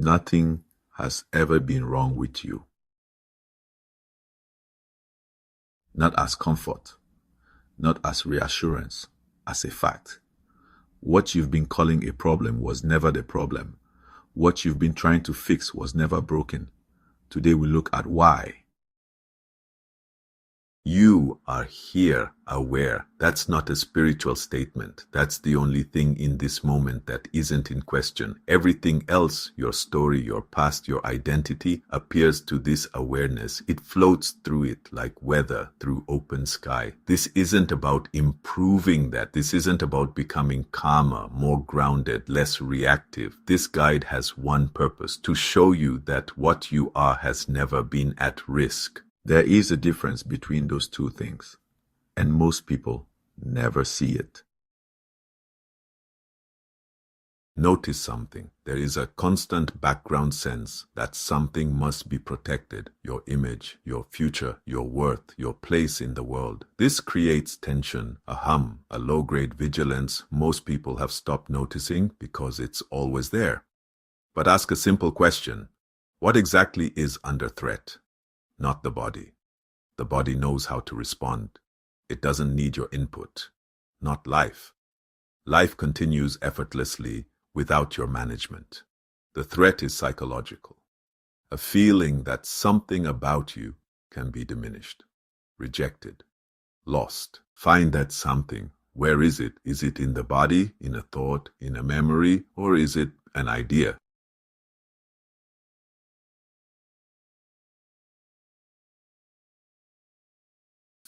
Nothing has ever been wrong with you. Not as comfort, not as reassurance, as a fact. What you've been calling a problem was never the problem. What you've been trying to fix was never broken. Today we look at why. You are here aware. That's not a spiritual statement. That's the only thing in this moment that isn't in question. Everything else, your story, your past, your identity, appears to this awareness. It floats through it like weather through open sky. This isn't about improving that. This isn't about becoming calmer, more grounded, less reactive. This guide has one purpose: to show you that what you are has never been at risk. There is a difference between those two things, and most people never see it. Notice something. There is a constant background sense that something must be protected: your image, your future, your worth, your place in the world. This creates tension, a hum, a low-grade vigilance most people have stopped noticing because it's always there. But ask a simple question: what exactly is under threat? Not the body. The body knows how to respond. It doesn't need your input. Not life. Life continues effortlessly without your management. The threat is psychological. A feeling that something about you can be diminished, rejected, lost. Find that something. Where is it? Is it in the body, in a thought, in a memory, or is it an idea?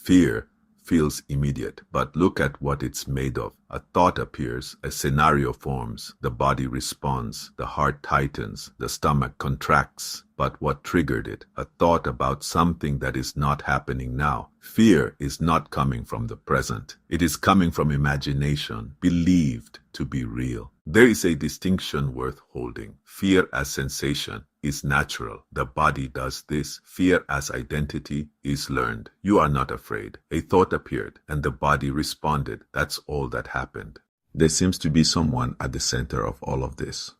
Fear feels immediate, but look at what it's made of. A thought appears, a scenario forms, the body responds, the heart tightens, the stomach contracts. But what triggered it? A thought about something that is not happening now. Fear is not coming from the present. It is coming from imagination, believed to be real. There is a distinction worth holding. Fear as sensation is natural. The body does this. Fear as identity is learned. You are not afraid. A thought appeared and the body responded. That's all that happened. There seems to be someone at the center of all of this.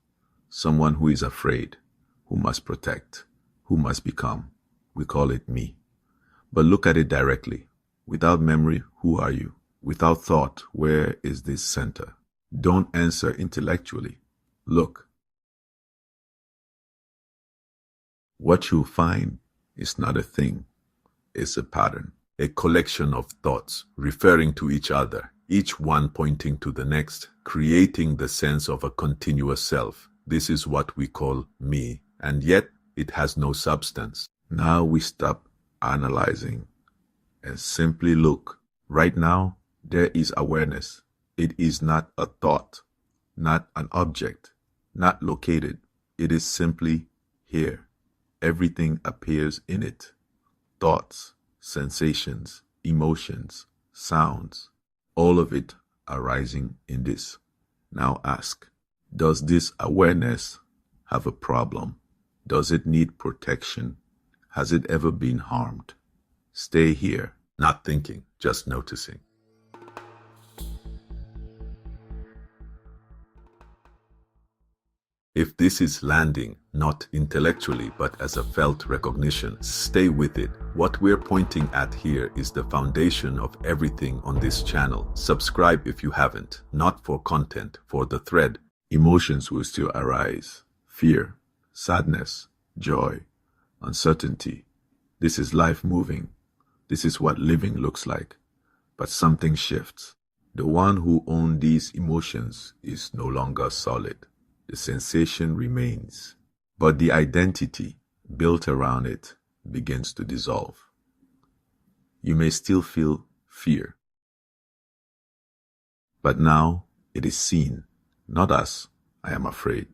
Someone who is afraid, who must protect, who must become. We call it me. But look at it directly. Without memory, who are you? Without thought, where is this center? Don't answer intellectually. Look. What you'll find is not a thing. It's a pattern. A collection of thoughts referring to each other, each one pointing to the next, creating the sense of a continuous self. This is what we call me, and yet it has no substance. Now we stop analyzing and simply look. Right now, there is awareness. It is not a thought, not an object, not located. It is simply here. Everything appears in it. Thoughts, sensations, emotions, sounds, all of it arising in this. Now ask, does this awareness have a problem? Does it need protection? Has it ever been harmed? Stay here, not thinking, just noticing. If this is landing, not intellectually, but as a felt recognition, stay with it. What we're pointing at here is the foundation of everything on this channel. Subscribe if you haven't, not for content, for the thread. Emotions will still arise. Fear, sadness, joy, uncertainty. This is life moving. This is what living looks like. But something shifts. The one who owns these emotions is no longer solid. The sensation remains, but the identity built around it begins to dissolve. You may still feel fear, but now it is seen not as I am afraid,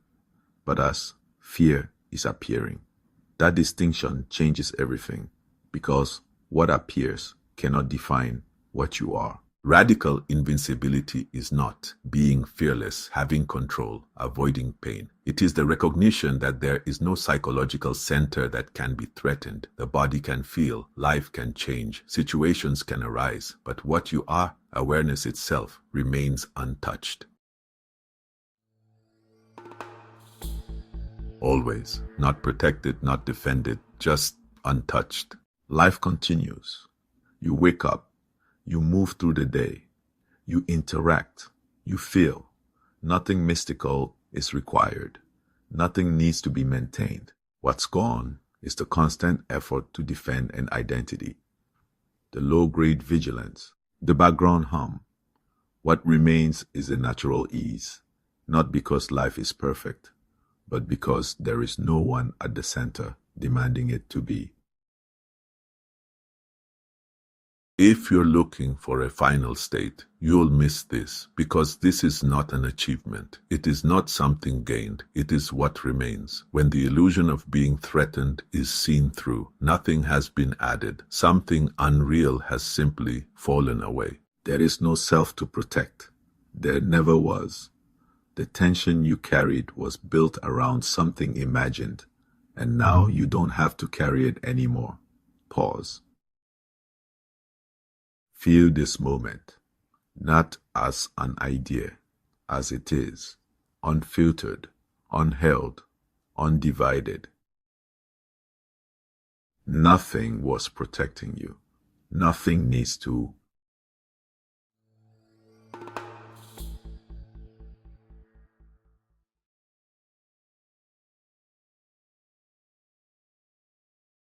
but as fear is appearing. That distinction changes everything, because what appears cannot define what you are. Radical invincibility is not being fearless, having control, avoiding pain. It is the recognition that there is no psychological center that can be threatened. The body can feel, life can change, situations can arise, but what you are, awareness itself, remains untouched. Always. Not protected, not defended, just untouched. Life continues. You wake up, you move through the day, you interact, you feel. Nothing mystical is required. Nothing needs to be maintained. What's gone is the constant effort to defend an identity, the low-grade vigilance, the background hum. What remains is a natural ease, not because life is perfect, but because there is no one at the center demanding it to be. If you're looking for a final state, you'll miss this, because this is not an achievement. It is not something gained. It is what remains. When the illusion of being threatened is seen through, nothing has been added. Something unreal has simply fallen away. There is no self to protect. There never was. The tension you carried was built around something imagined, and now you don't have to carry it anymore. Pause. Feel this moment, not as an idea, as it is, unfiltered, unheld, undivided. Nothing was protecting you. Nothing needs to,